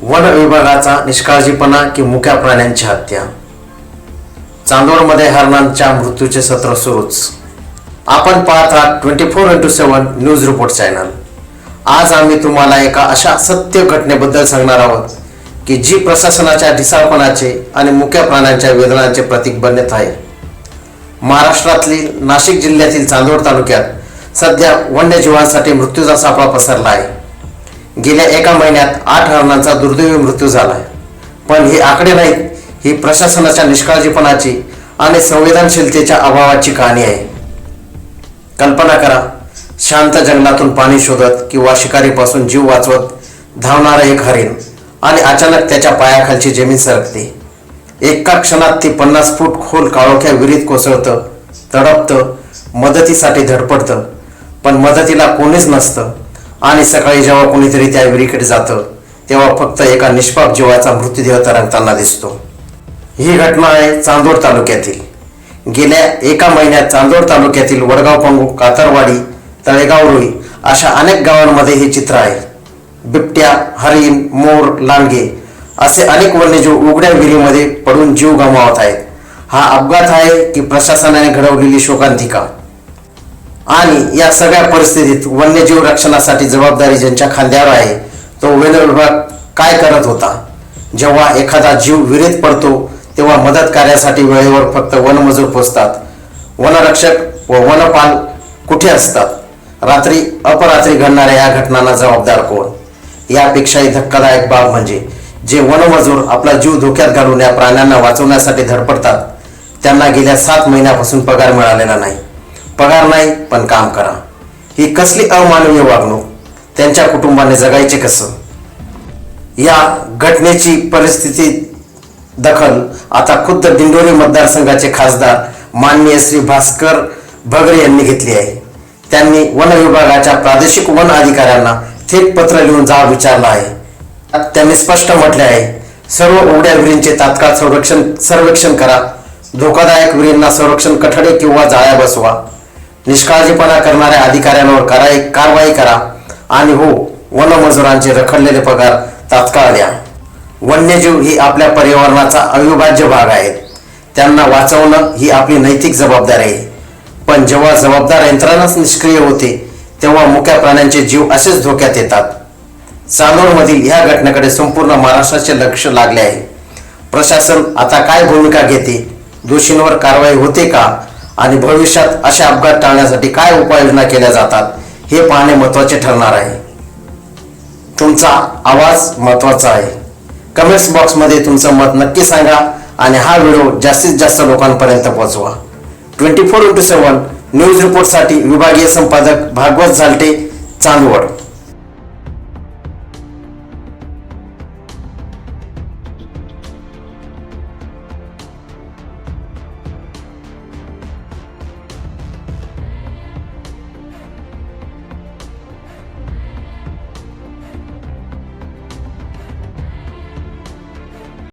One विभागाचा निष्काळजीपणा की मुक्या प्राण्यांची हत्या. चांदोडमध्ये हरणांच्या मृत्यूचे सत्र सुरूच. आपण पाहत आहात 24x7 न्यूज रिपोर्ट चॅनल. आज आम्ही तुम्हाला एका अशा सत्य घटनेबद्दल सांगणार आहोत की जी प्रशासनाच्या ढिसाळपणाचे आणि मुक्या प्राण्यांच्या वेदनांचे प्रतीक बनत आहे. महाराष्ट्रातील नाशिक जिल्ह्यातील चांदोड तालुक्यात सध्या वन्यजीवांसाठी मृत्यूचा सापळा पसरला आहे. गेल्या एका महिन्यात 8 हरणांचा दुर्दैवी मृत्यू झाला आहे. पण हे आकडे नाहीत, ही प्रशासनाच्या निष्काळजीपणाची आणि संवेदनशीलतेच्या अभावाची कहाणी आहे. कल्पना करा, शांत जंगलातून पाणी शोधत किंवा शिकारीपासून जीव वाचवत धावणारं एक हरिण आणि अचानक त्याच्या पायाखालची जमीन सरकते. एका क्षणात ती 50 फूट खोल काळोख्या विहिरीत कोसळतं, तडपतं, मदतीसाठी धडपडतं, पण मदतीला कोणीच नसतं. आणि सकाळी जेव्हा कोणीतरी त्या विहिरीकडे जातं तेव्हा फक्त एका निष्पाप जीवाचा मृतदेह तरंगताना दिसतो. ही घटना आहे चांदोड तालुक्यातील. गेल्या एका महिन्यात चांदोड तालुक्यातील वडगाव पंगू, कातरवाडी, तळेगाव रुई अशा अनेक गावांमध्ये हे चित्र आहे. बिबट्या, हरिण, मोर, लांडगे असे अनेक वन्यजीव उघड्या विहिरीमध्ये पडून जीव गमावत आहेत. हा अपघात आहे की प्रशासनाने घडवलेली शोकांतिका? आणि या सगळ्या परिस्थितीत वन्यजीव रक्षणासाठी जबाबदारी ज्यांच्या खांद्यावर आहे तो वन विभाग काय करत होता? जेव्हा एखादा जीव विहिरीत पडतो तेव्हा मदत कार्यासाठी वेळेवर फक्त वनमजूर पोचतात. वनरक्षक व वनपाल कुठे असतात? रात्री अपरात्री घडणाऱ्या या घटनांना जबाबदार कोण? यापेक्षाही धक्कादायक बाब म्हणजे जे वनमजूर आपला जीव धोक्यात घालून या प्राण्यांना वाचवण्यासाठी धडपडतात त्यांना गेल्या 7 महिन्यापासून पगार मिळालेला नाही. पगार नाही पण काम करा. ही कसली अमानवीय वागणूक? त्यांच्या कुटुंबाने जगायचे कसं? या घटनेची परिस्थिती दखल आता खुद्द दिंडोरी मतदारसंघाचे खासदार माननीय श्री भास्कर भगरे यांनी घेतली आहे. त्यांनी वन विभागाच्या प्रादेशिक वन अधिकाऱ्यांना थेट पत्र लिहून जाब विचारला आहे. त्यांनी स्पष्ट म्हटले आहे, सर्व उघड्या विहिरींचे तात्काळ सर्वेक्षण करा. धोकादायक विहिरींना संरक्षण कठडे किंवा जाळ्या बसवा. निष्काळजीपणा करणाऱ्या अधिकाऱ्यांवर कारवाई करा. आणि हो, वनमजुरांचे रखडलेले पगार तात्काळ द्या. वन्यजीव ही आपल्या पर्यावरणाचा अविभाज्य भाग आहेत. त्यांना वाचवणं ही आपली नैतिक जबाबदारी आहे. पण जेव्हा जबाबदार यंत्रणाच निष्क्रिय होते तेव्हा मुक्या प्राण्यांचे जीव असेच धोक्यात येतात. चांदोडमधील ह्या घटनेकडे संपूर्ण महाराष्ट्राचे लक्ष लागले आहे. प्रशासन आता काय भूमिका घेते? दोषींवर कारवाई होते का? आणि भविष्यात अशा अपघात टाळण्यासाठी काय उपाययोजना केल्या जातात हे पाहणे महत्त्वाचे ठरणार आहे. तुमचा आवाज महत्त्वाचा आहे. कमेंट्स बॉक्समध्ये तुमचं मत नक्की सांगा आणि हा व्हिडिओ जास्तीत जास्त लोकांपर्यंत पोहोचवा. 24x7 न्यूज रिपोर्टसाठी विभागीय संपादक भागवत झालटे, चांदवड.